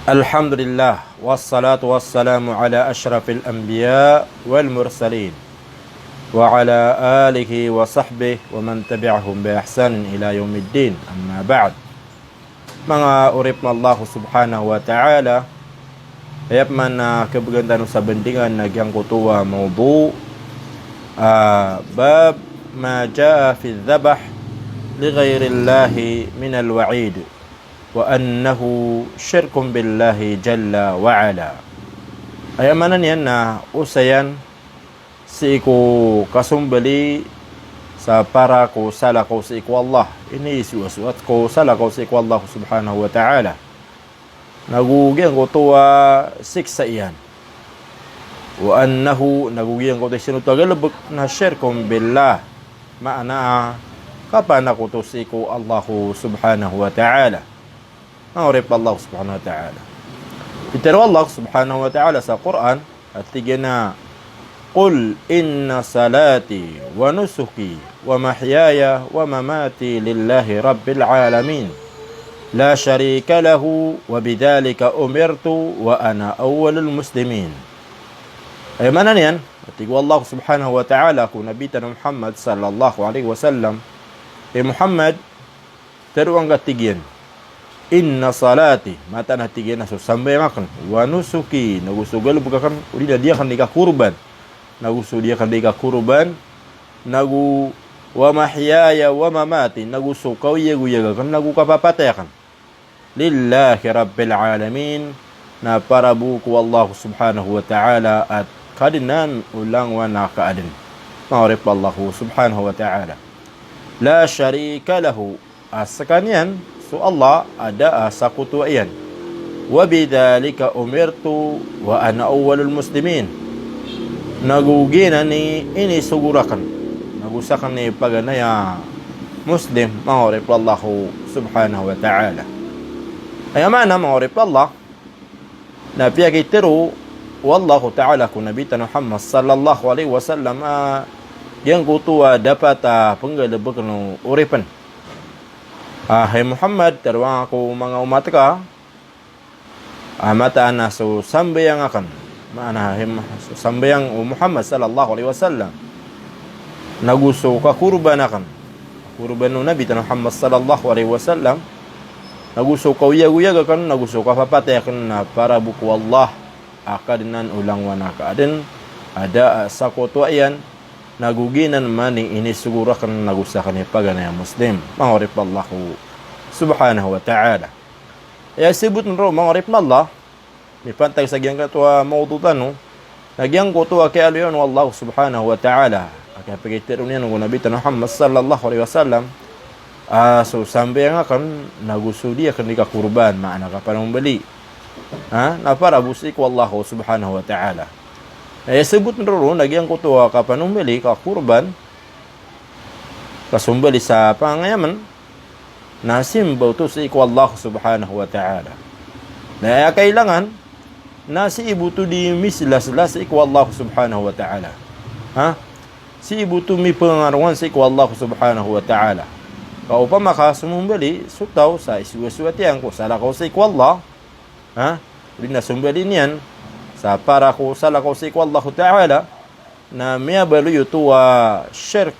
Alhamdulillah wassalatu wassalamu ala asyrafil anbiya wal mursalin wa ala alihi wa sahbihi wa man tabi'ahum bi ihsanin ila yaumiddin. Amma ba'd. Mga urip na Allah subhanahu wa ta'ala, ayap man na kebegantan sa bendingan nagyang kutuwa mawdu bab ma jaa fi dhabh li ghairi Allah min al-wa'id wa annahu syirkun billahi jalla wa ala. Ayamanan yan na usayan si iku kasumbali sa para ko sala ko si iku Allah. Ini suat ko sala ko si iku Allah subhanahu wa ta'ala. Nagugian ko tuwa siksa iyan. Wa annahu nagugian ko tuwa sinutagalabak na syirkun billah. Maana kapan ako to si iku Allah subhanahu wa ta'ala. Ma'urip Allah subhanahu wa ta'ala. Bitaru Allah subhanahu wa ta'ala sa Quran at tigana, Qul inna salati wa nusuki wa mahyaya wa mamati lillahi rabbil alamin la sharika lahu wa bidhalika umirtu wa ana awwalul muslimin. Ay mana niyan? At tigu Allah subhanahu wa ta'ala ku Nabi Tanah Muhammad sallallahu alaihi wasallam. Muhammad taruang gatigyan. Inna salati mata na tigena so sampai makan wa nusuki nagusugal bukakan uli dia kan dika kurban nagusu dia kan dika kurban nagu wa mahyaya wa mamati nagusu kau yegu kan nagu kapapatay kan lillahi rabbil alamin na para buku Allah subhanahu wa ta'ala at kadinan ulang wa nakaadin ma'arif Allah subhanahu wa ta'ala la syarika lahu asakanian. So Allah ada sakutu ayan. Wa bidzalika umirtu wa ana awwalul muslimin. Nagugina ni ini sugurakan. Nagusakan ni paganaya muslim ma'arif Allah subhanahu wa ta'ala. Ay mana ma'arif Allah na piyakitiru wallahu ta'ala ku Nabi Muhammad sallallahu alaihi wasallam yang kutua dapat penggalabak no uripan. Hai Muhammad, terwang aku mga umat ka, mata na so sambayang akan, mana sambayang Muhammad sallallahu alaihi wasallam, naguso ka kurban akan, kurban no Nabi Muhammad sallallahu alaihi wasallam, naguso ka uyag-uyag akan, naguso ka papatay akan na para buku Allah, akadinan ulang wanaka adin, ada sakoto ayan, naguginan mani ini sugurakan nagusakan ni paganaya muslim ma'arif Allah subhanahu wa ta'ala. Ya sibut nro ma'arif Allah ni pantay sa gyang katwa mawdutan no nagyang ko to kay aliyon wallah subhanahu wa ta'ala akay pagitiro niya ng Nabi Muhammad sallallahu alaihi wasallam so sambe nga kan nagusudi akan di ka kurban maana ka pa nang bali na para busik wallah subhanahu wa ta'ala. Ay sebut nro nagyang ko to ka panumbili ka kurban kasumbali sa pangayaman na simbaw to si Allah subhanahu wa ta'ala. Na kailangan na si ibu to di mislas-las si Allah subhanahu wa ta'ala. Si ibu to mi pangaruan si Allah subhanahu wa ta'ala. Kau pa makasumbali sutaw sa isuwasuatian ko sala ko si Allah. Rin na sumbali niyan sa para ko sala ko si Allah ta'ala na miya baluyo tuwa syirk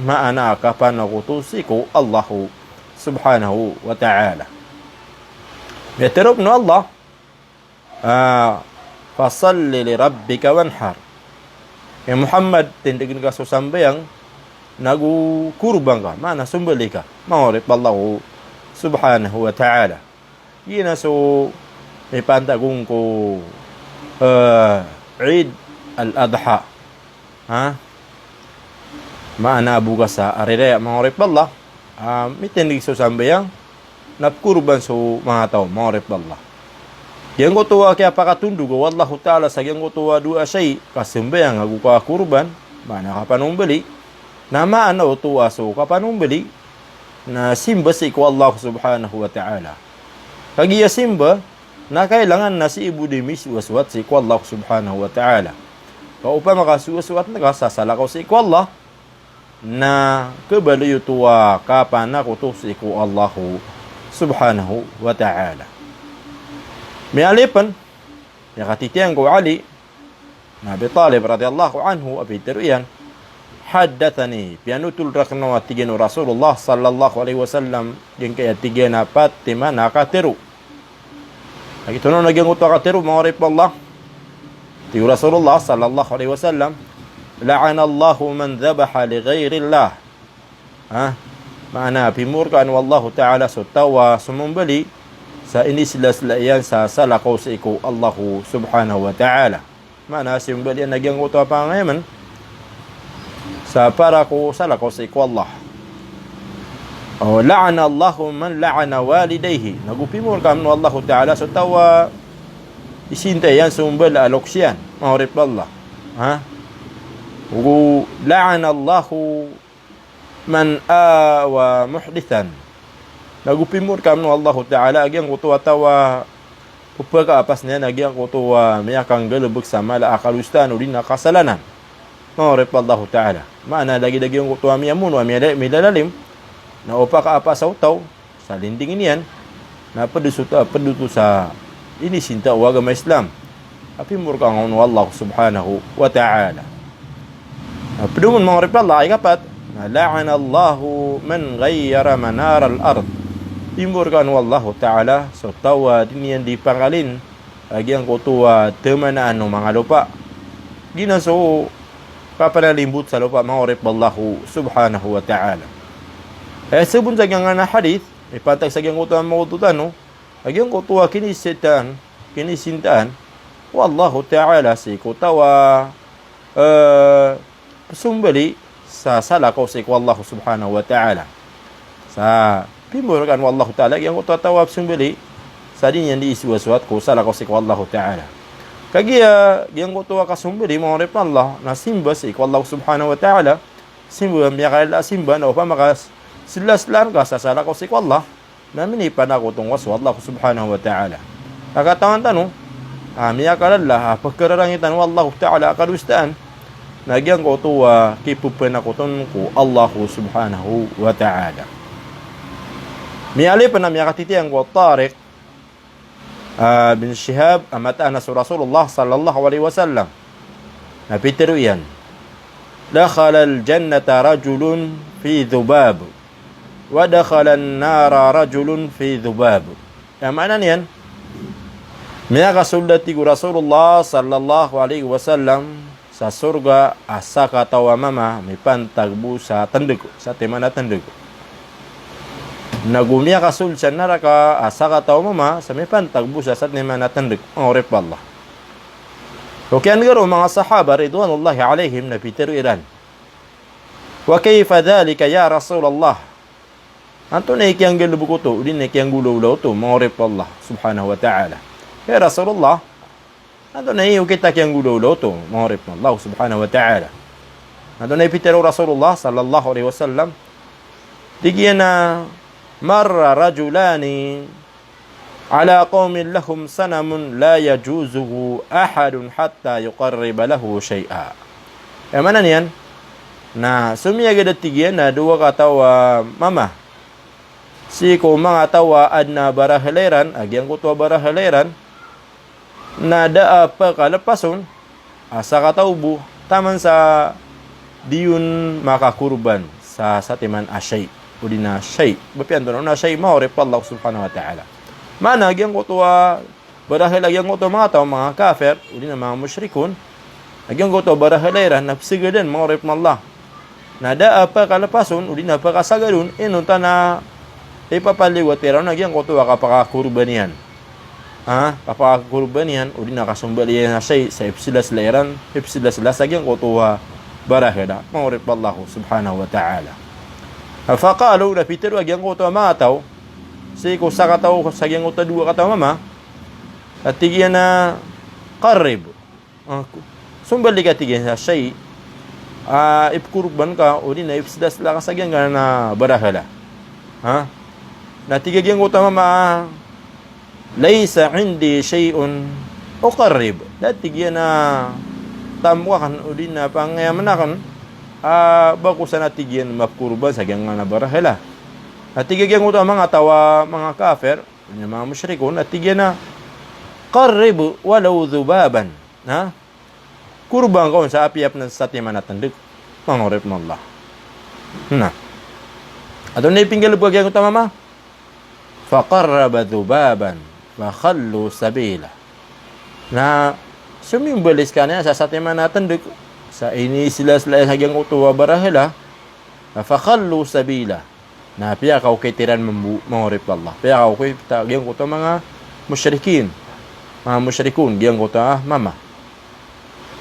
maana kapan ako to si ko Allah subhanahu wa ta'ala. Yatirop no Allah fasalli li rabbika wanhar. Muhammad tindigin ka so sambayang nagu kurban ka maana sumbali ka ma'arif Allah subhanahu wa ta'ala. Yina so ipantagong ko Eid al-Adha maana bukas sa ariraya ma'arif Allah mitindig so sambayang napkurban so mga tao ma'arif Allah. Yang ko tuwa kaya pakatundug wallahu ta'ala sa yang ko tuwa dua shay kasambayang aguka kurban maana kapanumbali na maana o tuwa so kapanumbali na simba si ko Allah subhanahu wa ta'ala. Kagiya simba na kailangan na si ibu di miswaswat si Allah subhanahu wa ta'ala. Kau pa makasuwaswat na kasasala ko si Allah na kabalayo tuwa kapan ako to si Allah subhanahu wa ta'ala. Mialipan ya katitian ko Ali na Abi Talib radhiyallahu anhu abi teruyan haddathani pianutul rakna wa tigenu Rasulullah sallallahu alaihi wasallam yang kaya tigena Fatima nakatiru lagi tunon lagi ngutu katiru ma'rif Allah ti Rasulullah sallallahu alaihi wasallam la'ana Allahu man dhabaha li ghairi Allah mana pimurkan wallahu ta'ala sutawa sumumbali sa ini sila-sila sa salakaw sa iku Allahu subhanahu wa ta'ala. Mana simbali yan nagyang uto pa ngayon sa para ko salakaw sa iku Allah. O la'ana Allahu man la'ana walidayhi. Nagupimur ka mno Allahu ta'ala sutawa isinta yan sumbal aloksyan. Mahurip Allah. La'ana Allahu man awa muhdithan. Nagupimur kamno Allah Ta'ala agyang kutu atawa upaka apas niya agyang kutu miyakang galubog sa mala akalustan ulin na kasalanan. Mahurip Allah Ta'ala. Maana lagi-lagi yung kutu miyamun wa milalalim na upaka apas sa utaw sa lindingin yan na paduto sa inisinta o agama Islam. Apimur kamno Allah Subhanahu wa Ta'ala. Padungon mahurip Allah ay kapat la'ana Allahu man ghayyara manar al-ard. Timurkan wallahu ta'ala so tawa din yan di pangalin agi ang kutuwa temanaan ng mga lupa gina so kapanalimbut sa lupa ma'urip wallahu subhanahu wa ta'ala sabun sa nga na hadith ipatag sa gyang kutuwa makututan no agi ang kutuwa kinisintaan wallahu ta'ala si kutawa sumbali sa salakaw si wallahu subhanahu wa ta'ala sa pimurkan wallahu ta'ala yang utawab sumbali sa din yan di iswaswat ko salakaw si wallahu ta'ala kagiya yang utawab ka sumbali ma'urip Allah na simba si wallahu subhanahu wa ta'ala simba miyakala simba na upang makas silaslan ka sa salakaw si wallah na minipan ako itong wasu wallahu subhanahu wa ta'ala nakatawan tanong miyakala pagkararangitan wallahu ta'ala akalustaan nagyang ko ito kipupan ako itong ko Allahu subhanahu wa ta'ala. Miyali pa na miyakatitiyang ko Tariq bin Shihab amataan na sa Rasulullah sallallahu alaihi wasallam napitiru yan dakhala al-jannata rajulun fi dhubab wa dakhala an-nara rajulun fi dhubab yang mana niyan miyakasulati ko Rasulullah sallallahu alaihi wasallam sa surga asaka tawa mama may pantagbu sa tandeg sa tema na tandeg nagumya kasul sa naraka asaka tawa mama sa may pantagbu sa tema na tandeg ma'urip Allah o kaya nga mga sahaba ridwanullahi alaihim na pitiru iran wa kayfa dhalika ya Rasulullah anto na ikiyang galubo ko to din na ikiyang gulaw to ma'urip Allah subhanahu wa ta'ala ya Rasulullah anto na iyo kita kiyang gulaw to ma'urip Allah subhanahu wa ta'ala anto na ipitiru Rasulullah sallallahu alaihi wasallam tigyan na marra rajulani ala qawmin lahum sanamun la yajuzuhu ahadun hatta yuqarriba lahu shay'a mana niyan na sumiyaga tigyan na dua katawa mama si ko mga tawa ad na barahaleran agyang kuto barahaleran na daa pa kalapason sa kataubo taman sa diyun makakurban sa satiman asyay o di na syay bapian doon na syay ma'urip Allah subhanahu wa ta'ala mana agyang kuto barahal agyang kuto mga tao mga kafir o di na mga musyrikun agyang kuto barahaleran na psigadan ma'urip Allah na daa pa kalapason o di na pa kasagadun inunta na ipapaliwat pero nagyang kuto kapakakurban yan kapakakurban yan o di nakasumbali yan na siya sa ipsilas lairan ipsilas lasagyang kutuwa barahila ma'urip Allah subhanahu wa ta'ala faqalu na pitiru agyang kutuwa mga tao si ko sa kataw sagyang kutuwa dua kataw mama at tigyan na qarib sumbali ka tigyan sa siya ipkurban ka o di na ipsilas la kasagyang ka na barahila na tigyan kutuwa mama laysa indi shay'un uqarrib dati na tamukan uli na pangayamanakan bakusan na tigyan mapkurban sa gyang na barahila at tigyan ko mga tawa mga kafir mga musyrikon at tigyan na qarrib walau dhubaban. Ha? Kurban kau sa api apna sa timanatan dik. Mangorip mo Allah. Nah. Atau ni pinggil buat yang utama mah. Faqarraba dhubaban wa khallu sabila. Nah, sumimboliskannya sa timanatan dik. Sa ini sila-sila hagyang utuwa barahala. Fa khallu sabila. Nah, pia kau ketiran mangorip Allah. Pia kau kita hagyang utuwa mga musyrikin. Mga musyrikun hagyang utuwa mama.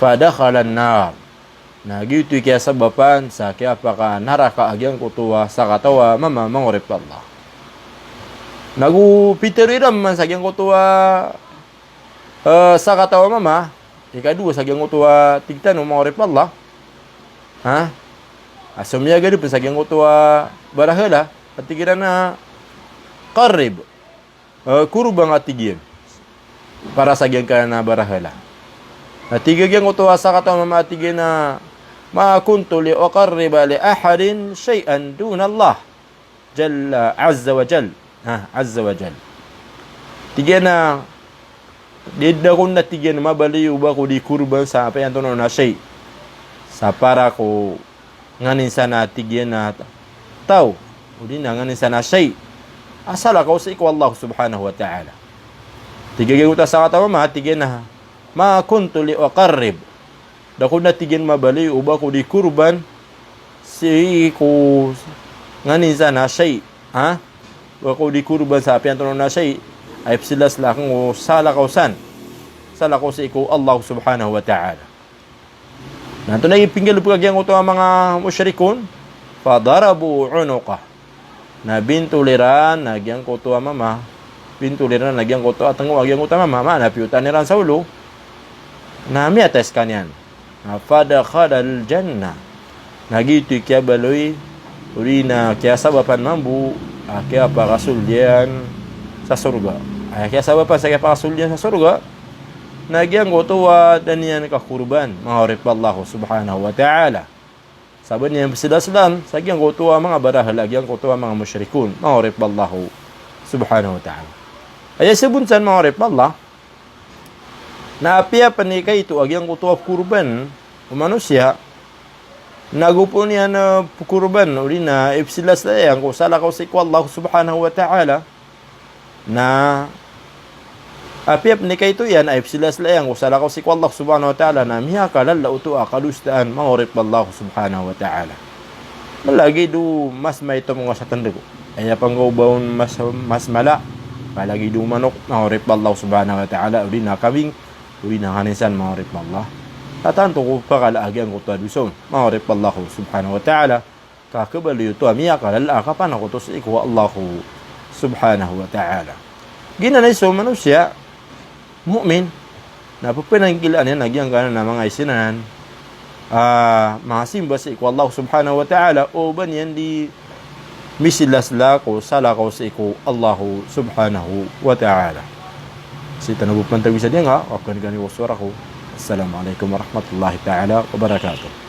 Fa dakhala an-nar. Nah, gitu kaya sababan sa kaya apaka naraka agyang kutuwa sa katawa mama mangorip Allah. Nagu pitiriram man sa agyang kutuwa sa katawa mama, ikadua sa agyang kutuwa tigtan mangorip Allah. Ha? Asumya gadi pun sa agyang kutuwa barahala at tigiran na qarrib. Kurubang atigyan para sa agyang kana barahala. At tigigyang kutuwa sa katawa mama atigyan na ما كنت لأقرب لأحد شيئا دون الله جل عز وجل عز وجل تجينا didakon na tigyan mabaliw ba ko di kurban sa apa yang tono na shay sa para ko nganin sana tigyan na tao udi na nganin sana shay asala ko sa ikaw Allah subhanahu wa ta'ala tigyan ko ta sa katawa ma tigyan na ma kuntu li aqarrib dako na tigyan mabali uba ko di kurban si ko nganin sana shay ha wa ko di kurban sa apian tono na shay ay silas la ko sala kausan sala ko si ko Allah subhanahu wa ta'ala nanto na ipinggil pug yang uto mga musyrikun fa darabu unuqa na bintuliran nagyang ko to mama bintuliran nagyang ko to atango agyang utama mama na piutan ni ran sa ulo na mi ates kanyan fadakhalal jannah nagitu kya baloy urina kya sababan mambu kya parasulyan sa surga kya sababan sa kya parasulyan sa surga nagyang gotowa dan yan ka kurban mahorip Allah subhanahu wa ta'ala saban yan sila-silam sa gyang gotowa mga barahal gyang gotowa mga musyrikun mahorip Allah subhanahu wa ta'ala ay sabunsan mahorip Allah na apia panikay ito agyang kutuwa kurban o manusia nagupon niya na kurban uli na ipsilas na yan kung sala ko si Allah subhanahu wa ta'ala na apia panikay ito yan ay ipsilas na yan kung sala ko si Allah subhanahu wa ta'ala na miya kalala uto akalustaan mangorip Allah subhanahu wa ta'ala malagi do mas may ito mga sa tanda ko ay panggabaon mas mala malagi do manok mangorip Allah subhanahu wa ta'ala uli na kaming uli na kanisan mangorip Allah tatanto ko pakalaagyan ko taduson mangorip Allah subhanahu wa ta'ala kakabali ito amiya kalala kapan ako to sa ikaw Allah subhanahu wa ta'ala ginanay so manusia mu'min na pupinanggilaan yan nagyang gana na mga isinanan mga simba sa ikaw Allah subhanahu wa ta'ala o ba niyan di misilasla ko sala ko sa ikaw Allah subhanahu wa ta'ala si tanubupantawisa diya nga, wakan gani wasura ko. Assalamualaikum warahmatullahi ta'ala wabarakatuh.